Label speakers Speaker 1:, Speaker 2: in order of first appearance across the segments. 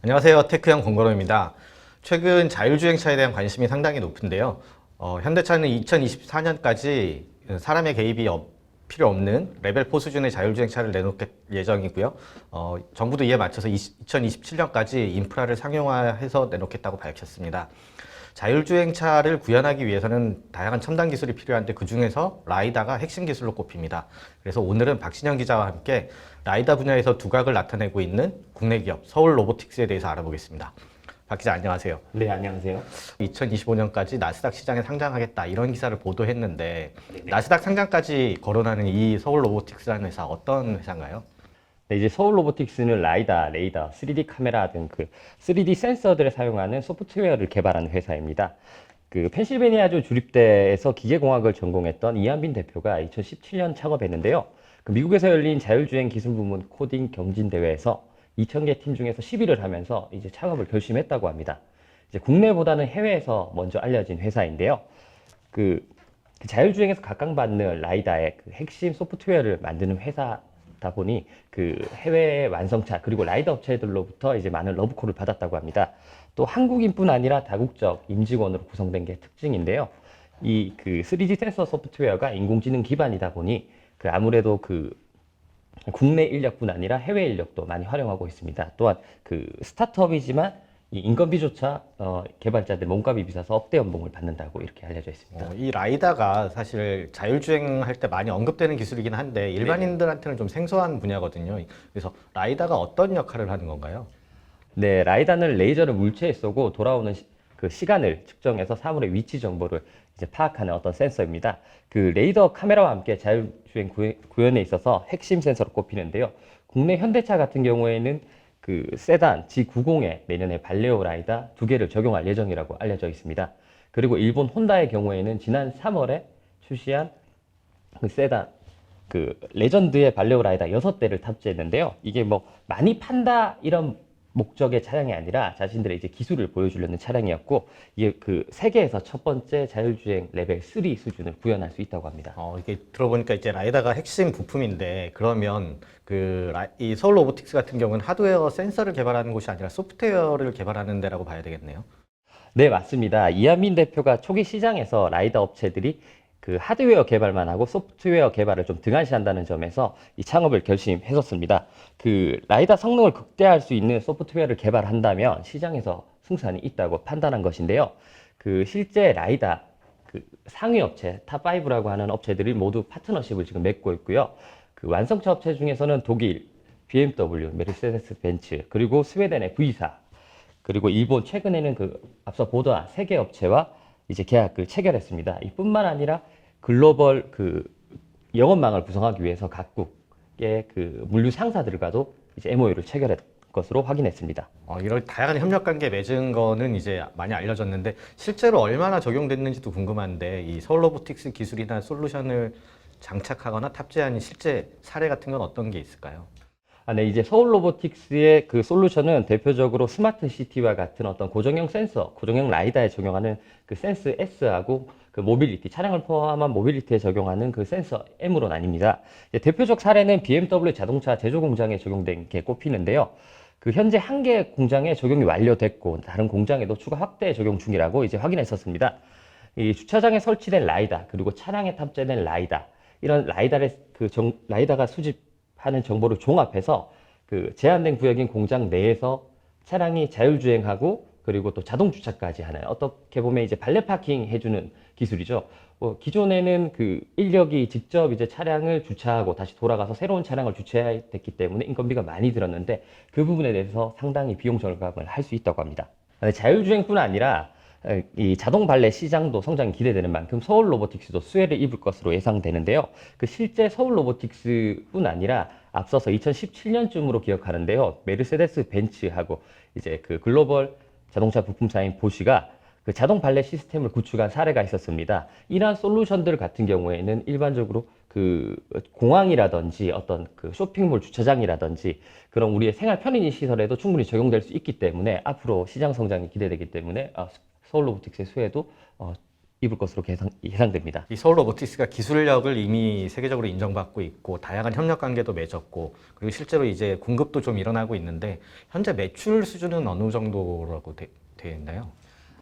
Speaker 1: 안녕하세요. 테크형 권건호입니다. 최근 자율주행차에 대한 관심이 상당히 높은데요. 현대차는 2024년까지 사람의 개입이 필요 없는 레벨 4 수준의 자율주행차를 내놓을 예정이고요. 정부도 이에 맞춰서 2027년까지 인프라를 상용화해서 내놓겠다고 밝혔습니다. 자율주행차를 구현하기 위해서는 다양한 첨단 기술이 필요한데 그 중에서 라이다가 핵심 기술로 꼽힙니다. 그래서 오늘은 박신영 기자와 함께 라이다 분야에서 두각을 나타내고 있는 국내 기업 서울 로보틱스에 대해서 알아보겠습니다. 박 기자 안녕하세요.
Speaker 2: 네, 안녕하세요.
Speaker 1: 2025년까지 나스닥 시장에 상장하겠다 이런 기사를 보도했는데 나스닥 상장까지 거론하는 이 서울 로보틱스라는 회사 어떤 회사인가요?
Speaker 2: 네, 이제 서울 로보틱스는 라이다, 레이더, 3D 카메라 등 3D 센서들을 사용하는 소프트웨어를 개발하는 회사입니다. 펜실베니아주 주립대에서 기계공학을 전공했던 이한빈 대표가 2017년 창업했는데요. 미국에서 열린 자율주행 기술 부문 코딩 경진 대회에서 2,000개 팀 중에서 10위를 하면서 이제 창업을 결심했다고 합니다. 이제 국내보다는 해외에서 먼저 알려진 회사인데요. 자율주행에서 각광받는 라이다의 핵심 소프트웨어를 만드는 회사다 보니 해외 완성차 그리고 라이더 업체들로부터 이제 많은 러브콜을 받았다고 합니다. 또 한국인뿐 아니라 다국적 임직원으로 구성된 게 특징인데요. 3D 센서 소프트웨어가 인공지능 기반이다 보니 아무래도 국내 인력뿐 아니라 해외 인력도 많이 활용하고 있습니다. 또한 스타트업이지만 이 인건비조차 개발자들 몸값이 비싸서 억대 연봉을 받는다고 이렇게 알려져 있습니다.
Speaker 1: 이 라이다가 사실 자율주행할 때 많이 언급되는 기술이긴 한데 일반인들한테는 좀 생소한 분야거든요. 그래서 라이다가 어떤 역할을 하는 건가요?
Speaker 2: 네, 라이다는 레이저를 물체에 쏘고 돌아오는 시간을 측정해서 사물의 위치 정보를 이제 파악하는 어떤 센서입니다. 레이더 카메라와 함께 자율주행 구현에 있어서 핵심 센서로 꼽히는데요. 국내 현대차 같은 경우에는 세단 G90에 내년에 발레오 라이다 2개를 적용할 예정이라고 알려져 있습니다. 그리고 일본 혼다의 경우에는 지난 3월에 출시한 세단 레전드의 발레오 라이다 6대를 탑재했는데요. 이게 뭐 많이 판다 이런 목적의 차량이 아니라 자신들의 이제 기술을 보여주려는 차량이었고, 이게 세계에서 첫 번째 자율주행 레벨 3 수준을 구현할 수 있다고 합니다.
Speaker 1: 이게 들어보니까 이제 라이다가 핵심 부품인데 그러면 이 서울 로보틱스 같은 경우는 하드웨어 센서를 개발하는 곳이 아니라 소프트웨어를 개발하는 데라고 봐야 되겠네요.
Speaker 2: 네, 맞습니다. 이한민 대표가 초기 시장에서 라이다 업체들이 하드웨어 개발만 하고 소프트웨어 개발을 좀 등한시한다는 점에서 이 창업을 결심했었습니다. 라이다 성능을 극대화할 수 있는 소프트웨어를 개발한다면 시장에서 승산이 있다고 판단한 것인데요. 실제 라이다 상위 업체 탑5라고 하는 업체들이 모두 파트너십을 지금 맺고 있고요. 완성차 업체 중에서는 독일 BMW, 메르세데스 벤츠, 그리고 스웨덴의 V사, 그리고 일본 최근에는 앞서 보도한 세계 업체와 이제 계약을 체결했습니다. 이뿐만 아니라 글로벌 영업망을 구성하기 위해서 각국의 물류 상사들과도 이제 MOU를 체결한 것으로 확인했습니다.
Speaker 1: 이런 다양한 협력 관계 맺은 거는 이제 많이 알려졌는데 실제로 얼마나 적용됐는지도 궁금한데 이 서울 로보틱스 기술이나 솔루션을 장착하거나 탑재한 실제 사례 같은 건 어떤 게 있을까요?
Speaker 2: 네, 이제 서울 로보틱스의 솔루션은 대표적으로 스마트 시티와 같은 어떤 고정형 센서, 고정형 라이다에 적용하는 센스 S하고 모빌리티, 차량을 포함한 모빌리티에 적용하는 센서 M으로 나뉩니다. 대표적 사례는 BMW 자동차 제조 공장에 적용된 게 꼽히는데요. 현재 한 개 공장에 적용이 완료됐고 다른 공장에도 추가 확대 적용 중이라고 이제 확인했었습니다. 이 주차장에 설치된 라이다, 그리고 차량에 탑재된 라이다, 이런 라이다가 수집하는 정보를 종합해서 제한된 구역인 공장 내에서 차량이 자율주행하고 그리고 또 자동 주차까지 하는, 어떻게 보면 이제 발레 파킹 해주는 기술이죠. 기존에는 인력이 직접 이제 차량을 주차하고 다시 돌아가서 새로운 차량을 주차해야 됐기 때문에 인건비가 많이 들었는데 그 부분에 대해서 상당히 비용 절감을 할 수 있다고 합니다. 자율주행뿐 아니라 이 자동 발레 시장도 성장이 기대되는 만큼 서울 로보틱스도 수혜를 입을 것으로 예상되는데요. 실제 서울 로보틱스뿐 아니라 앞서서 2017년쯤으로 기억하는데요. 메르세데스 벤츠하고 이제 글로벌 자동차 부품사인 보쉬가 자동 발레 시스템을 구축한 사례가 있었습니다. 이러한 솔루션들 같은 경우에는 일반적으로 공항이라든지 어떤 쇼핑몰 주차장이라든지 그런 우리의 생활 편의 시설에도 충분히 적용될 수 있기 때문에 앞으로 시장 성장이 기대되기 때문에 서울 로보틱스의 수혜도 입을 것으로 예상됩니다.
Speaker 1: 이 서울 로보틱스가 기술력을 이미 세계적으로 인정받고 있고 다양한 협력 관계도 맺었고 그리고 실제로 이제 공급도 좀 일어나고 있는데 현재 매출 수준은 어느 정도라고 되어 있나요?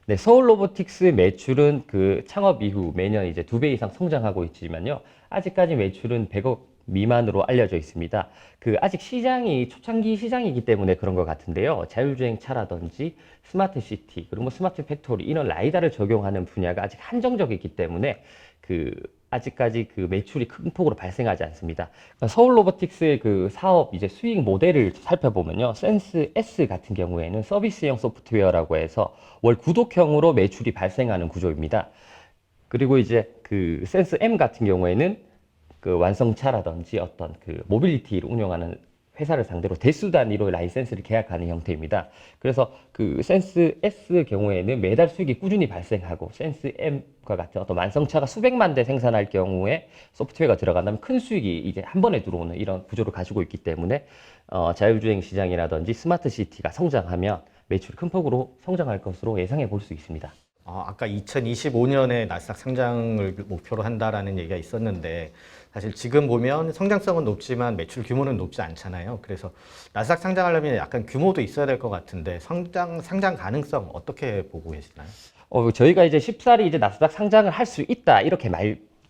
Speaker 2: 네, 서울 로보틱스의 매출은 그 창업 이후 매년 이제 2배 이상 성장하고 있지만요. 아직까지 매출은 100억 미만으로 알려져 있습니다. 그 아직 시장이 초창기 시장이기 때문에 그런 것 같은데요. 자율주행차라든지 스마트 시티 그리고 뭐 스마트 팩토리 이런 라이다를 적용하는 분야가 아직 한정적이기 때문에 그 아직까지 그 매출이 큰 폭으로 발생하지 않습니다. 그러니까 서울 로보틱스의 그 사업 이제 수익 모델을 살펴보면요. 센스 S 같은 경우에는 서비스형 소프트웨어라고 해서 월 구독형으로 매출이 발생하는 구조입니다. 그리고 이제 그 센스 M 같은 경우에는 그 완성차라든지 어떤 그 모빌리티를 운영하는 회사를 상대로 대수 단위로 라이센스를 계약하는 형태입니다. 그래서 그 센스 S 경우에는 매달 수익이 꾸준히 발생하고 센스 M과 같은 어떤 완성차가 수백만 대 생산할 경우에 소프트웨어가 들어간다면 큰 수익이 이제 한 번에 들어오는 이런 구조를 가지고 있기 때문에 자율주행 시장이라든지 스마트 시티가 성장하면 매출이 큰 폭으로 성장할 것으로 예상해 볼 수 있습니다.
Speaker 1: 아까 2025년에 나스닥 상장을 목표로 한다라는 얘기가 있었는데 사실 지금 보면 성장성은 높지만 매출 규모는 높지 않잖아요. 그래서 나스닥 상장하려면 약간 규모도 있어야 될 것 같은데 상장 가능성 어떻게 보고 계시나요?
Speaker 2: 저희가 이제 쉽사리 이제 나스닥 상장을 할 수 있다 이렇게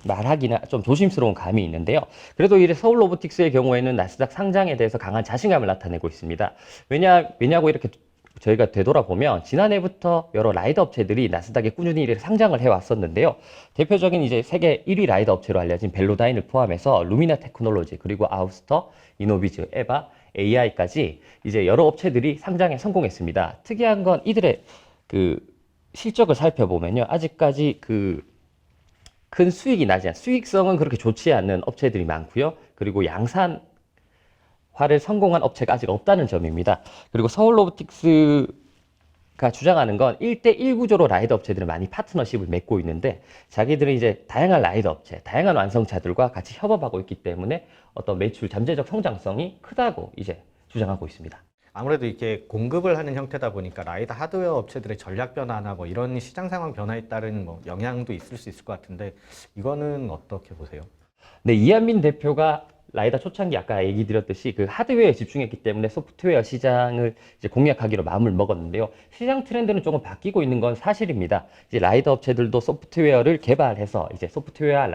Speaker 2: 말하기는 좀 조심스러운 감이 있는데요. 그래도 이제 서울 로보틱스의 경우에는 나스닥 상장에 대해서 강한 자신감을 나타내고 있습니다. 왜냐고 이렇게 저희가 되돌아보면 지난해부터 여러 라이더 업체들이 나스닥에 꾸준히 이렇게 상장을 해왔었는데요. 대표적인 이제 세계 1위 라이더 업체로 알려진 벨로다인을 포함해서 루미나 테크놀로지 그리고 아우스터, 이노비즈, 에바, AI까지 이제 여러 업체들이 상장에 성공했습니다. 특이한 건 이들의 그 실적을 살펴보면요. 아직까지 그 큰 수익이 나지 않은 수익성은 그렇게 좋지 않는 업체들이 많고요. 그리고 양산화를 성공한 업체가 아직 없다는 점입니다. 그리고 서울 로보틱스가 주장하는 건 1대1 구조로 라이더 업체들은 많이 파트너십을 맺고 있는데 자기들은 이제 다양한 라이더 업체, 다양한 완성차들과 같이 협업하고 있기 때문에 어떤 매출 잠재적 성장성이 크다고 이제 주장하고 있습니다.
Speaker 1: 아무래도 이게 공급을 하는 형태다 보니까 라이더 하드웨어 업체들의 전략 변화나 뭐 이런 시장 상황 변화에 따른 뭐 영향도 있을 수 있을 것 같은데 이거는 어떻게 보세요?
Speaker 2: 네, 이한민 대표가 라이다 초창기 아까 얘기 드렸듯이 그 하드웨어에 집중했기 때문에 소프트웨어 시장을 이제 공략하기로 마음을 먹었는데요. 시장 트렌드는 조금 바뀌고 있는 건 사실입니다. 이제 라이더 업체들도 소프트웨어를 개발해서 이제 소프트웨어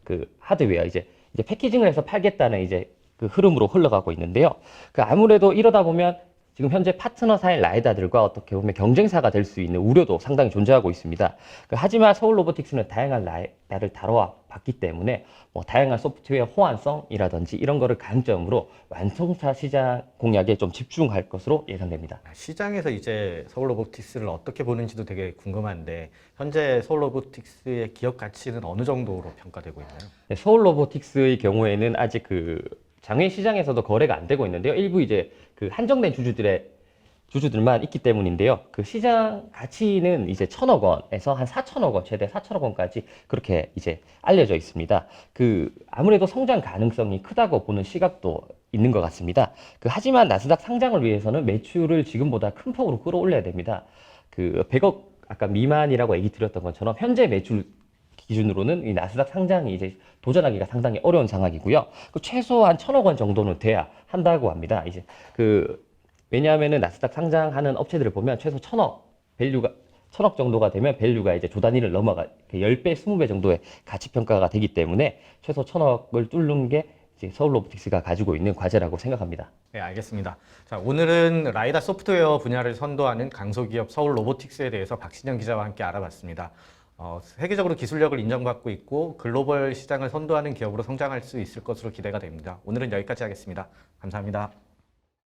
Speaker 2: 그 하드웨어 이제 패키징을 해서 팔겠다는 이제 그 흐름으로 흘러가고 있는데요. 그 아무래도 이러다 보면 지금 현재 파트너사인 라이다들과 어떻게 보면 경쟁사가 될 수 있는 우려도 상당히 존재하고 있습니다. 하지만 서울 로보틱스는 다양한 라이다를 다뤄봤기 때문에 뭐 다양한 소프트웨어 호환성이라든지 이런 거를 강점으로 완성차 시장 공략에 좀 집중할 것으로 예상됩니다.
Speaker 1: 시장에서 이제 서울 로보틱스를 어떻게 보는지도 되게 궁금한데 현재 서울 로보틱스의 기업 가치는 어느 정도로 평가되고 있나요?
Speaker 2: 네, 서울 로보틱스의 경우에는 아직 그 장외 시장에서도 거래가 안 되고 있는데요. 일부 이제 그 한정된 주주들만 있기 때문인데요. 그 시장 가치는 이제 1,000억 원에서 한 4,000억 원, 최대 4,000억 원까지 그렇게 이제 알려져 있습니다. 그 아무래도 성장 가능성이 크다고 보는 시각도 있는 것 같습니다. 하지만 나스닥 상장을 위해서는 매출을 지금보다 큰 폭으로 끌어올려야 됩니다. 100억 아까 미만이라고 얘기 드렸던 것처럼 현재 매출 기준으로는 이 나스닥 상장이 이제 도전하기가 상당히 어려운 상황이고요. 최소한 1,000억 원 정도는 돼야 한다고 합니다. 이제 왜냐하면은 나스닥 상장하는 업체들을 보면 최소 1,000억 정도가 되면 밸류가 이제 조 단위를 넘어가 10배, 20배 정도의 가치 평가가 되기 때문에 최소 1,000억을 뚫는 게 이제 서울 로보틱스가 가지고 있는 과제라고 생각합니다.
Speaker 1: 네, 알겠습니다. 자, 오늘은 라이다 소프트웨어 분야를 선도하는 강소기업 서울 로보틱스에 대해서 박신영 기자와 함께 알아봤습니다. 세계적으로 기술력을 인정받고 있고 글로벌 시장을 선도하는 기업으로 성장할 수 있을 것으로 기대가 됩니다. 오늘은 여기까지 하겠습니다. 감사합니다.